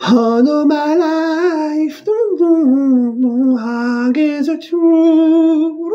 All of my life, Hag is a true,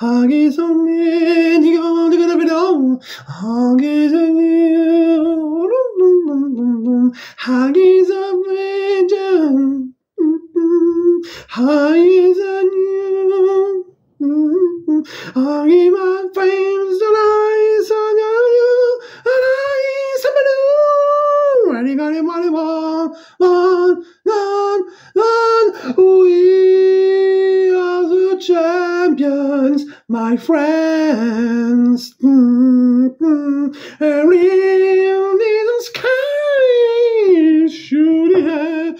Hag is a man, Hag is a new, Hag is a legend, Hag is a new, Hag is my friends, and I saw you, and I saw you, and I got him on, we are the champions, my friends. And in the sky, shooting at,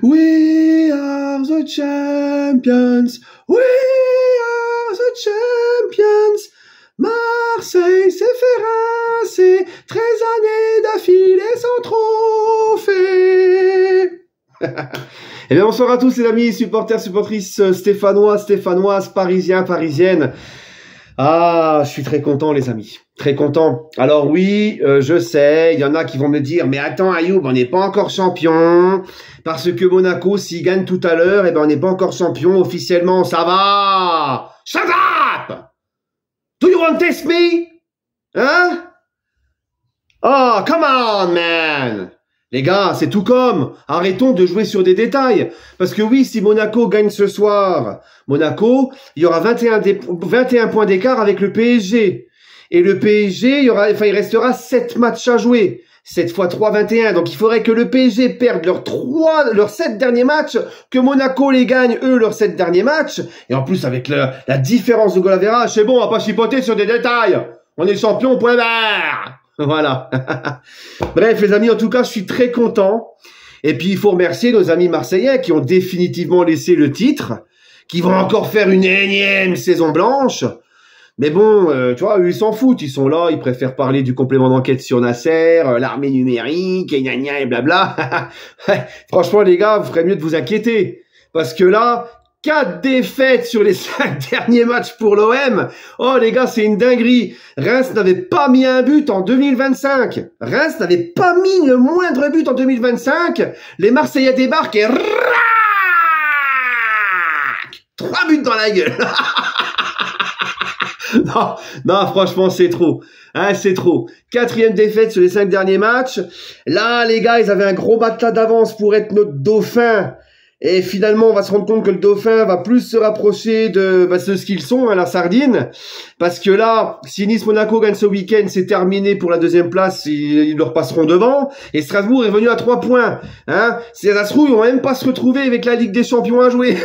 we are the champions, we are the champions. Marseille s'est fait rincer, 13 années d'affilée sans trophée. Eh bien, bonsoir à tous les amis, supporters, supportrices stéphanois, stéphanoises, parisiens, parisiennes. Ah, je suis très content les amis, très content. Alors oui, je sais, il y en a qui vont me dire, mais attends Ayoub, on n'est pas encore champion, parce que Monaco, s'il gagne tout à l'heure, eh ben on n'est pas encore champion officiellement, ça va. Shut up! Do you want to test me? Hein? Oh, come on, man! Les gars, c'est tout comme. Arrêtons de jouer sur des détails. Parce que oui, si Monaco gagne ce soir, Monaco, il y aura 21 points d'écart avec le PSG. Et le PSG, il restera 7 matchs à jouer. 7 x 3, 21. Donc il faudrait que le PSG perde leurs 7 derniers matchs, que Monaco les gagne, eux, leurs 7 derniers matchs. Et en plus, avec la différence de goal average, c'est bon, on va pas chipoter sur des détails. On est champion, point barre. Voilà. Bref, les amis, en tout cas, je suis très content. Et puis, il faut remercier nos amis marseillais qui ont définitivement laissé le titre, qui vont encore faire une énième saison blanche. Mais bon, tu vois, eux, ils s'en foutent. Ils sont là, ils préfèrent parler du complément d'enquête sur Nasser, l'armée numérique, et gna gna et blabla. Franchement, les gars, vous ferez mieux de vous inquiéter. Parce que là, 4 défaites sur les 5 derniers matchs pour l'OM. Oh les gars, c'est une dinguerie. Reims n'avait pas mis un but en 2025. Reims n'avait pas mis le moindre but en 2025. Les Marseillais débarquent et 3 buts dans la gueule. Non, franchement, c'est trop. Hein, c'est trop. 4e défaite sur les 5 derniers matchs. Là, les gars, ils avaient un gros matelas d'avance pour être notre dauphin. Et finalement, on va se rendre compte que le Dauphin va plus se rapprocher de ce qu'ils sont, hein, la sardine. Parce que là, si Nice-Monaco gagne ce week-end, c'est terminé pour la 2e place, ils leur passeront devant. Et Strasbourg est revenu à 3 points. Hein. Ces Asrouilles, ils vont même pas se retrouver avec la Ligue des Champions à jouer.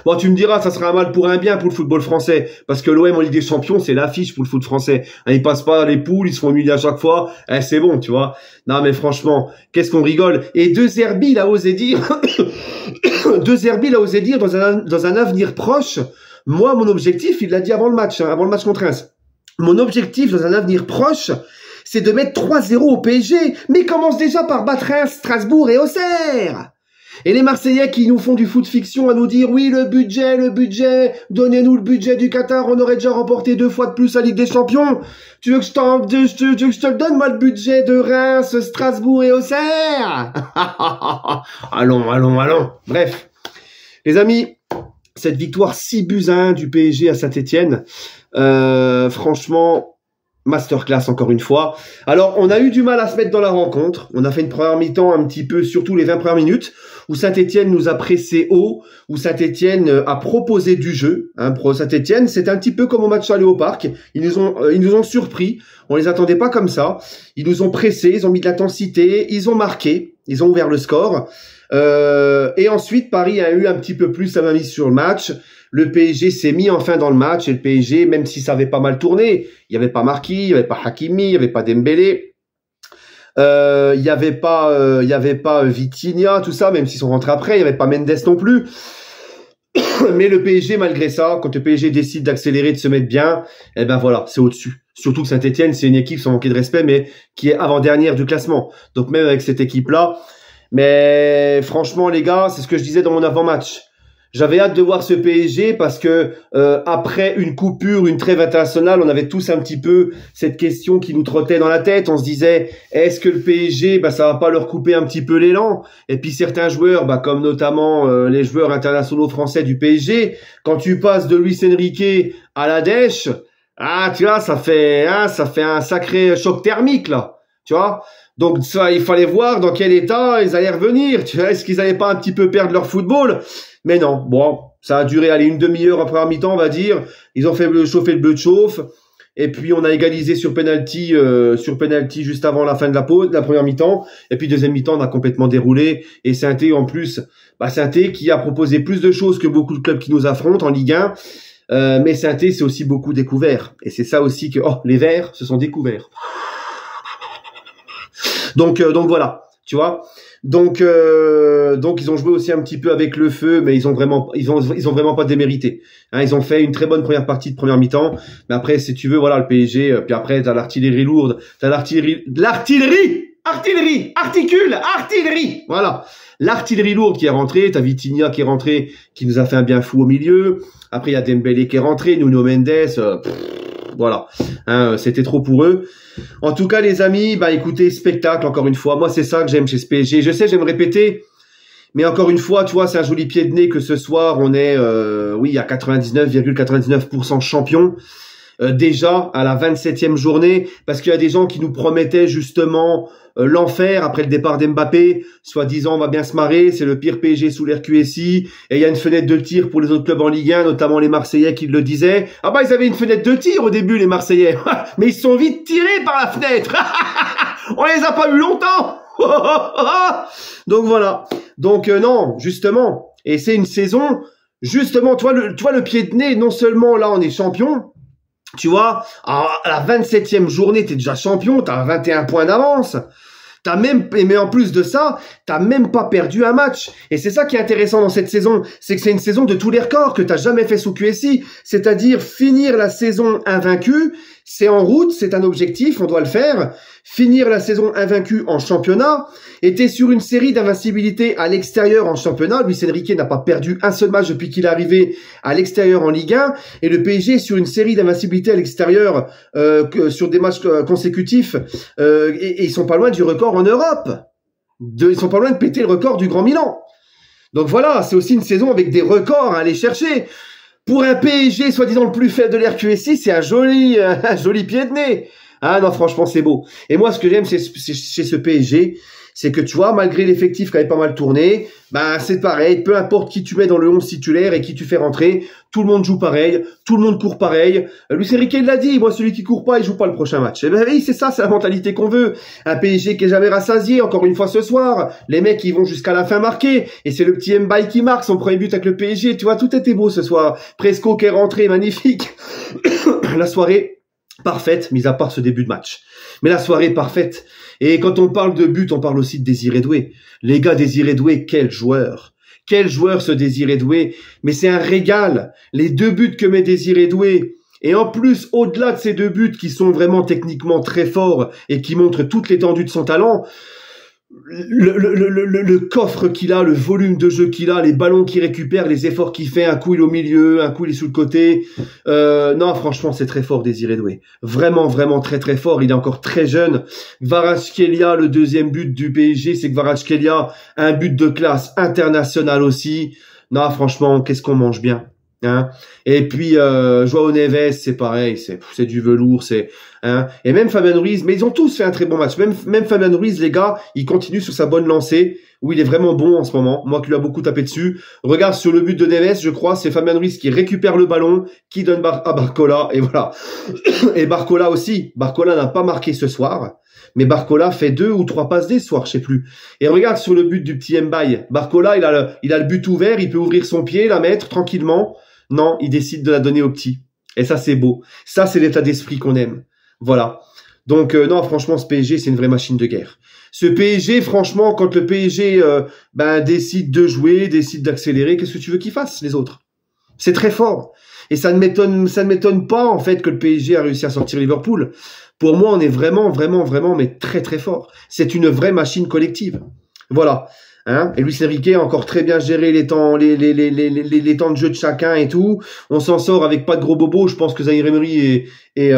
Bon, tu me diras, ça sera un mal pour un bien pour le football français. Parce que l'OM en Ligue des Champions, c'est l'affiche pour le foot français. Hein, ils passent pas les poules, ils se font humilier à chaque fois. Eh, c'est bon, tu vois. Non, mais franchement, qu'est-ce qu'on rigole. Et De Zerbi, il a osé dire... De Zerbi, il a osé dire dans un avenir proche, moi, mon objectif, il l'a dit avant le match contre Reims. Mon objectif dans un avenir proche, c'est de mettre 3-0 au PSG. Mais commence déjà par battre Reims, Strasbourg et Auxerre. Et les Marseillais qui nous font du foot fiction à nous dire oui, le budget, donnez-nous le budget du Qatar, on aurait déjà remporté 2 fois de plus la Ligue des Champions. Tu veux que je te le donne, moi, le budget de Reims, Strasbourg et Auxerre? Allons. Bref. Les amis, cette victoire 6-1 du PSG à Saint-Etienne, franchement... masterclass encore une fois. Alors, on a eu du mal à se mettre dans la rencontre. On a fait une première mi-temps un petit peu, surtout les 20 premières minutes, où Saint-Etienne nous a pressé haut, où Saint-Etienne a proposé du jeu. Hein, pour Saint-Etienne, c'est un petit peu comme au match aller au parc. Ils nous ont surpris. On les attendait pas comme ça. Ils nous ont pressés, ils ont mis de l'intensité, ils ont marqué, ils ont ouvert le score. Et ensuite, Paris a eu un petit peu plus sa main mise sur le match. Le PSG s'est mis enfin dans le match et le PSG, même si ça avait pas mal tourné, il n'y avait pas Marquis, il n'y avait pas Hakimi, il n'y avait pas Dembélé, il n'y avait pas Vitinha, tout ça, même s'ils sont rentrés après, il n'y avait pas Mendes non plus. Mais le PSG, malgré ça, quand le PSG décide d'accélérer, de se mettre bien, eh ben voilà, c'est au-dessus. Surtout que Saint-Etienne, c'est une équipe sans manquer de respect, mais qui est avant-dernière du classement. Donc même avec cette équipe-là, mais franchement les gars, c'est ce que je disais dans mon avant-match. J'avais hâte de voir ce PSG parce que après une coupure, une trêve internationale, on avait tous un petit peu cette question qui nous trottait dans la tête. On se disait, est-ce que le PSG, bah, ça va pas leur couper un petit peu l'élan? Et puis certains joueurs, bah, comme notamment les joueurs internationaux français du PSG, quand tu passes de Luis Enrique à la Dèche, ah, tu vois, ça fait un sacré choc thermique là, tu vois. Donc ça, il fallait voir dans quel état ils allaient revenir. Tu vois, est-ce qu'ils allaient pas un petit peu perdre leur football? Mais non, bon, ça a duré, allez, une demi-heure en première mi-temps, on va dire. Ils ont fait chauffer le bleu de chauffe. Et puis, on a égalisé sur penalty juste avant la fin de la pause, de la première mi-temps. Et puis, deuxième mi-temps, on a complètement déroulé. Et Saint-Étienne, en plus, bah, Saint-Étienne qui a proposé plus de choses que beaucoup de clubs qui nous affrontent en Ligue 1. Mais Saint-Étienne, c'est aussi beaucoup découvert. Et c'est ça aussi que, les Verts se sont découverts. Donc voilà, tu vois. Donc ils ont joué aussi un petit peu avec le feu, mais ils ont vraiment pas démérité. Hein, ils ont fait une très bonne première partie de première mi-temps, mais après, si tu veux, voilà, le PSG, puis après t'as l'artillerie lourde, artillerie, voilà, l'artillerie lourde qui est rentrée, t'as Vitinha qui est rentré, qui nous a fait un bien fou au milieu. Après il y a Dembélé qui est rentré, Nuno Mendes. Voilà, hein, c'était trop pour eux. En tout cas, les amis, bah écoutez, spectacle, encore une fois. Moi, c'est ça que j'aime chez ce PSG. Je sais, j'aime répéter, mais encore une fois, tu vois, c'est un joli pied de nez que ce soir, on est, oui, à 99,99% champion. Déjà à la 27e journée, parce qu'il y a des gens qui nous promettaient justement l'enfer après le départ d'Mbappé, soi-disant on va bien se marrer, c'est le pire PSG sous l'ère QSI, et il y a une fenêtre de tir pour les autres clubs en Ligue 1, notamment les Marseillais qui le disaient. Ah bah ils avaient une fenêtre de tir au début les Marseillais, mais ils se sont vite tirés par la fenêtre. On les a pas eu longtemps. Donc voilà. Donc non, justement, et c'est une saison, justement, toi le pied de nez, non seulement là on est champion, tu vois, à la 27e journée, t'es déjà champion, t'as 21 points d'avance. Mais en plus de ça, t'as même pas perdu un match. Et c'est ça qui est intéressant dans cette saison, c'est que c'est une saison de tous les records que t'as jamais fait sous QSI. C'est-à-dire finir la saison invaincue, c'est en route, c'est un objectif, on doit le faire. Finir la saison invaincue en championnat, et t'es sur une série d'invincibilité à l'extérieur en championnat. Luis Enrique n'a pas perdu un seul match depuis qu'il est arrivé à l'extérieur en Ligue 1, et le PSG est sur une série d'invincibilité à l'extérieur sur des matchs consécutifs, et ils sont pas loin du record en Europe. Ils sont pas loin de péter le record du Grand Milan. Donc voilà, c'est aussi une saison avec des records à aller chercher. Pour un PSG soi-disant le plus faible de l'RQSI, c'est un joli pied de nez. Ah non, franchement, c'est beau. Et moi, ce que j'aime chez ce PSG, c'est que tu vois, malgré l'effectif qui avait pas mal tourné, ben c'est pareil, peu importe qui tu mets dans le 11 titulaire et qui tu fais rentrer, tout le monde joue pareil, tout le monde court pareil. Luis Enrique l'a dit, moi celui qui court pas, il joue pas le prochain match. Et ben oui, c'est ça, c'est la mentalité qu'on veut. Un PSG qui est jamais rassasié, encore une fois ce soir. Les mecs, ils vont jusqu'à la fin marquer. Et c'est le petit Mbaye qui marque son premier but avec le PSG. Tu vois, tout était beau ce soir. Presco qui est rentré, magnifique. La soirée parfaite, mis à part ce début de match. Mais la soirée parfaite. Et quand on parle de but, on parle aussi de Désiré Doué. Les gars, Désiré Doué, quel joueur! Quel joueur ce Désiré Doué! Mais c'est un régal. Les 2 buts que met Désiré Doué. Et en plus, au-delà de ces 2 buts qui sont vraiment techniquement très forts et qui montrent toute l'étendue de son talent, le coffre qu'il a, le volume de jeu qu'il a, les ballons qu'il récupère, les efforts qu'il fait, un coup il est au milieu, un coup il est sous le côté. Non, franchement, c'est très fort, Désiré Doué. Vraiment, vraiment très très fort. Il est encore très jeune. Kvaratskhelia, le deuxième but du PSG, c'est Kvaratskhelia, un but de classe internationale aussi. Non, franchement, qu'est-ce qu'on mange bien. Hein. Et puis Joao Neves, c'est pareil, c'est du velours, et même Fabian Ruiz, mais ils ont tous fait un très bon match. Même Fabian Ruiz, les gars, il continue sur sa bonne lancée où il est vraiment bon en ce moment. Moi qui lui a beaucoup tapé dessus. Regarde sur le but de Neves, je crois, c'est Fabian Ruiz qui récupère le ballon, qui donne à Barcola, et voilà. Et Barcola aussi. Barcola n'a pas marqué ce soir, mais Barcola fait 2 ou 3 passes D ce soir, je sais plus. Et regarde sur le but du petit Mbaye. Barcola, il a le but ouvert, il peut ouvrir son pied, la mettre tranquillement. Non, il décide de la donner au petit. Et ça, c'est beau. Ça, c'est l'état d'esprit qu'on aime. Voilà. Donc, non, franchement, ce PSG, c'est une vraie machine de guerre. Ce PSG, franchement, quand le PSG décide de jouer, décide d'accélérer, qu'est-ce que tu veux qu'ils fassent, les autres? C'est très fort. Et ça ne m'étonne pas, en fait, que le PSG a réussi à sortir Liverpool. Pour moi, on est vraiment, vraiment, vraiment, mais très, très fort. C'est une vraie machine collective. Voilà. Hein, et Luis Enrique a encore très bien géré les temps, les temps de jeu de chacun et tout. On s'en sort avec pas de gros bobos. Je pense que Zaïre Emery et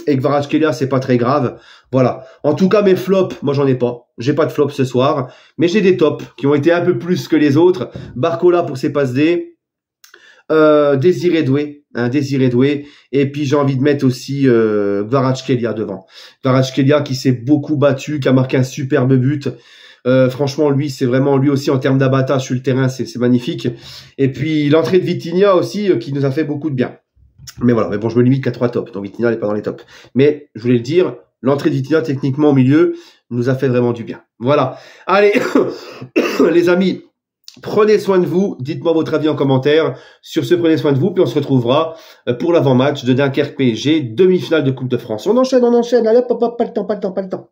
Kvaratskhelia, c'est pas très grave. Voilà. En tout cas, mes flops, moi j'en ai pas. J'ai pas de flop ce soir, mais j'ai des tops qui ont été un peu plus que les autres. Barcola pour ses passes D. Désiré Doué, et puis j'ai envie de mettre aussi Kvaratskhelia devant. Kvaratskhelia qui s'est beaucoup battu, qui a marqué un superbe but. Franchement, lui, c'est vraiment lui aussi en termes d'abattage sur le terrain, c'est magnifique. Et puis l'entrée de Vitinha aussi, qui nous a fait beaucoup de bien. Mais voilà, mais bon, je me limite qu'à 3 tops, donc Vitinha n'est pas dans les tops. Mais je voulais le dire, l'entrée de Vitinha techniquement au milieu nous a fait vraiment du bien. Voilà. Allez, les amis. Prenez soin de vous, dites-moi votre avis en commentaire sur ce prenez soin de vous, puis on se retrouvera pour l'avant-match de Dunkerque PSG, demi-finale de Coupe de France. On enchaîne, allez hop, pas le temps.